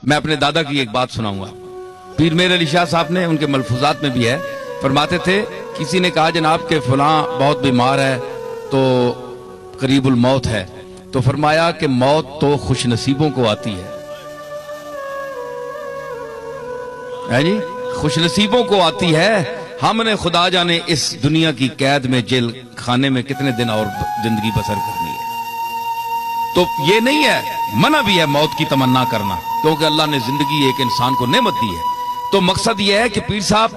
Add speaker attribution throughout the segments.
Speaker 1: मैं अपने दादा की एक बात सुनाऊंगा। पीर मेर अली शाह साहब ने, उनके मलफूजात में भी है, फरमाते थे किसी ने कहा जनाब के फलां बहुत बीमार है तो करीबुल मौत है, तो फरमाया कि मौत तो खुश नसीबों को आती है जी, खुश नसीबों को आती है। हमने खुदा जाने इस दुनिया की कैद में, जेल खाने में कितने दिन और जिंदगी बसर करनी है। तो ये नहीं है, मना भी है मौत की तमन्ना करना, क्योंकि अल्लाह ने जिंदगी एक इंसान को नेमत दी है। तो मकसद ये है कि पीर साहब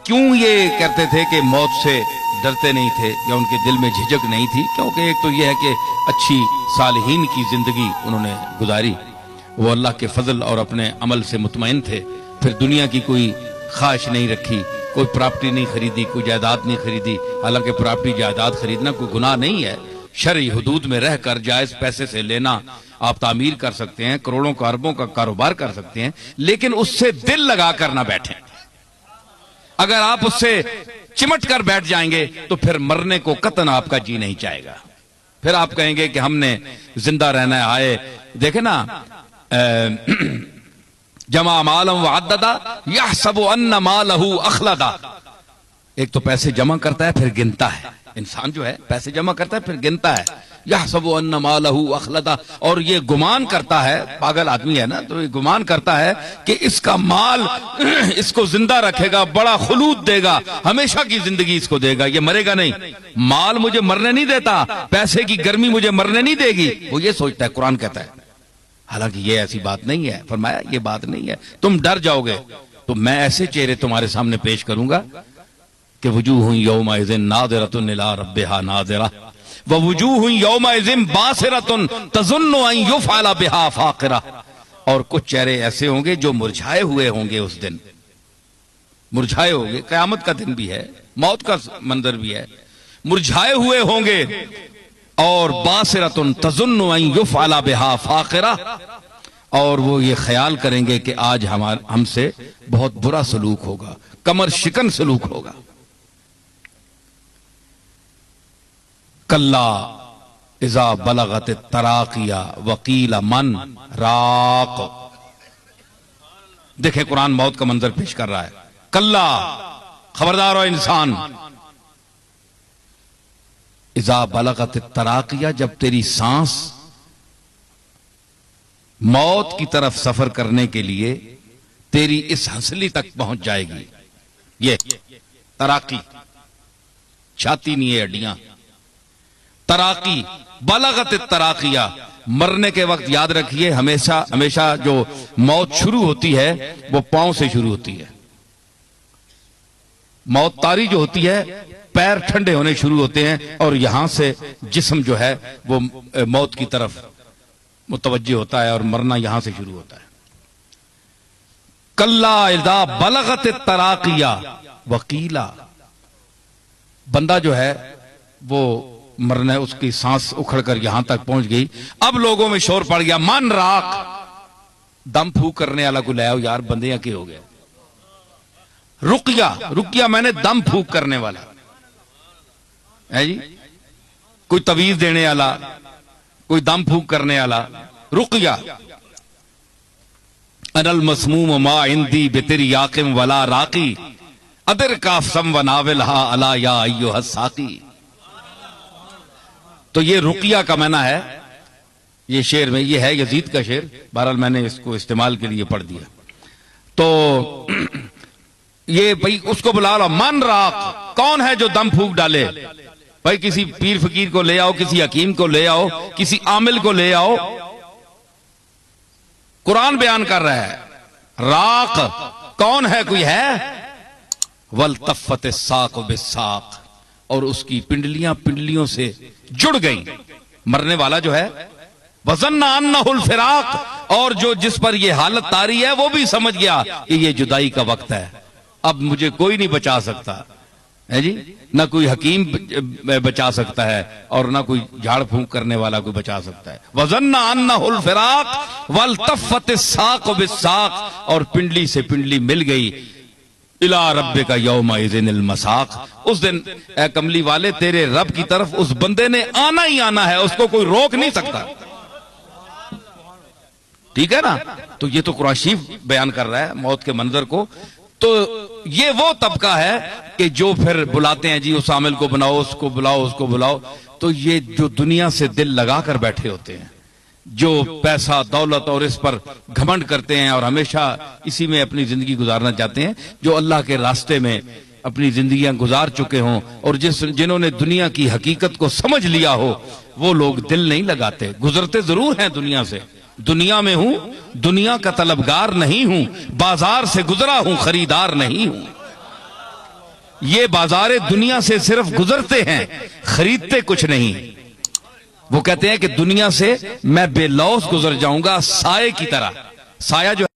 Speaker 1: क्यों ये कहते थे कि मौत से डरते नहीं थे या उनके दिल में झिझक नहीं थी, क्योंकि एक तो यह है कि अच्छी सालिहीन की जिंदगी उन्होंने गुजारी, वो अल्लाह के फजल और अपने अमल से मुतमईन थे। फिर दुनिया की कोई ख्वाहिश नहीं रखी, कोई प्रॉपर्टी नहीं खरीदी, कोई जायदाद नहीं खरीदी। हालांकि प्रॉपर्टी जायदाद खरीदना कोई गुनाह नहीं है, शरई हुदूद में रहकर जायज पैसे से लेना, आप तामीर कर सकते हैं, करोड़ों का अरबों का कारोबार कर सकते हैं, लेकिन उससे दिल लगाकर ना बैठें। अगर आप उससे चिमट कर बैठ जाएंगे तो फिर मरने को कतन आपका जी नहीं चाहेगा। फिर आप कहेंगे कि हमने जिंदा रहना है। आए देखे ना, जमा मालम व अद्ददा यहसबु अन्ना मालहु अखलदा। एक तो पैसे जमा करता है फिर गिनता है, इंसान जो है पैसे जमा करता है फिर गिनता है, यहसबु अन्ना मालहु अखलदा, और ये गुमान करता है, पागल आदमी है ना, तो ये गुमान करता है कि इसका माल इसको जिंदा रखेगा, बड़ा खुलूद देगा, हमेशा की जिंदगी इसको देगा, ये मरेगा नहीं। माल मुझे मरने नहीं देता, पैसे की गर्मी मुझे मरने नहीं देगी, वो ये सोचता है, कुरान कहता है। हालांकि ये ऐसी बात नहीं है, फरमाया ये बात नहीं है। तुम डर जाओगे तो मैं ऐसे चेहरे तुम्हारे सामने पेश करूंगा कि वजूह यौमइज़िन नाज़िरतुन इला रब्बिहा नाज़िरा व वजूह यौमइज़िन बासिरतुन तज़ुन्नु अन युफ़अला बिहा फ़ाक़िरा। और कुछ चेहरे ऐसे होंगे जो मुरझाए हुए होंगे, उस दिन मुरझाए होंगे। क़यामत का दिन भी है, मौत का मंजर भी है, मुरझाए हुए होंगे। और बासिरतुन तज़ुन्नु अन युफ़अला बिहा फ़ाक़िरा, और वो ये ख्याल करेंगे कि आज हमसे बहुत बुरा सलूक होगा, कमर शिकन सलूक होगा। कल्ला इज़ा बलगत तराकिया वकीला मन राक। देखे कुरान मौत का मंजर पेश कर रहा है। कल्ला, खबरदार हो इंसान, इज़ा बलगत तराकिया, जब तेरी सांस मौत की तरफ सफर करने के लिए तेरी इस हंसली तक पहुंच जाएगी। ये तराकी, छाती नहीं है, हड्डियां, तराकी, बलगत तराकिया। मरने के वक्त याद रखिए, हमेशा हमेशा जो मौत शुरू होती है वो पांव से शुरू होती है। मौत तारी जो होती है, पैर ठंडे होने शुरू होते हैं और यहां से जिस्म जो है वो मौत की तरफ मुतवज्जे होता है और मरना यहां से शुरू होता है। कल्ला इज़ा बलगत तराकिया वकीला, बंदा जो है वो मरने, उसकी सांस उखड़कर यहां तक पहुंच गई। अब लोगों में शोर पड़ गया, मन राख, दम फूक करने वाला को ले आओ यार, बंदे या के हो गए। रुकिया, रुकिया मैंने दम फूक करने वाला है जी, कोई तवीज देने वाला, कोई दम फूक करने वाला। रुकिया अनल मसमूम मा इंदी बेतेरी याकिम वला राकी अदर काफसम व नाविलहा अला या अय्युहा साकी। तो ये रुकिया का माना है, ये शेर में ये है यजीद का शेर, बहरहाल मैंने इसको इस्तेमाल के लिए पढ़ दिया। तो ये भाई उसको बुला लो, मन राक, कौन है जो दम फूक डाले? भाई किसी पीर फकीर को ले आओ, किसी हकीम को ले आओ, किसी आमिल को ले आओ। कुरान बयान कर रहा है, राक कौन है? कोई है? वल तफ़्फ़त साक़ बिस्साक़, और उसकी पिंडलियां पिंडलियों से जुड़ गई। मरने वाला जो है, वज़न्ना अन्नहुल फ़िराक़, और जो जिस पर यह हालत तारी है वो भी समझ गया कि ये जुदाई का वक्त है, अब मुझे कोई नहीं बचा सकता है जी, ना कोई हकीम बचा सकता है और ना कोई झाड़ फूंक करने वाला कोई बचा सकता है। वज़न्ना अन्नहुल फ़िराक़ वल तफ़्फ़त साक़ बिस्साक़, और पिंडली से पिंडली मिल गई। इला रब्बिका यौमइज़िनिल मसाक़, उस दिन ए कमली वाले तेरे रब की तरफ उस बंदे ने आना ही आना है, उसको कोई रोक नहीं सकता। ठीक है ना। तो ये तो कुरान शरीफ बयान कर रहा है मौत के मंजर को। तो ये वो तबका है कि जो फिर बुलाते हैं जी उस आमिल को बनाओ, उसको बुलाओ, उसको बुलाओ। तो ये जो दुनिया से दिल लगा कर बैठे होते हैं, जो पैसा दौलत और इस पर घमंड करते हैं और हमेशा इसी में अपनी जिंदगी गुजारना चाहते हैं, जो अल्लाह के रास्ते में अपनी जिंदगियां गुजार चुके हों और जिन्होंने दुनिया की हकीकत को समझ लिया हो, वो लोग दिल नहीं लगाते। गुजरते जरूर हैं दुनिया से, दुनिया में हूं, दुनिया का तलबगार नहीं हूं, बाजार से गुजरा हूं, खरीदार नहीं हूं। ये बाजारे दुनिया से सिर्फ गुजरते हैं, खरीदते कुछ नहीं। वो कहते हैं कि दुनिया से मैं बेलौस गुजर जाऊंगा साये की तरह। साया जो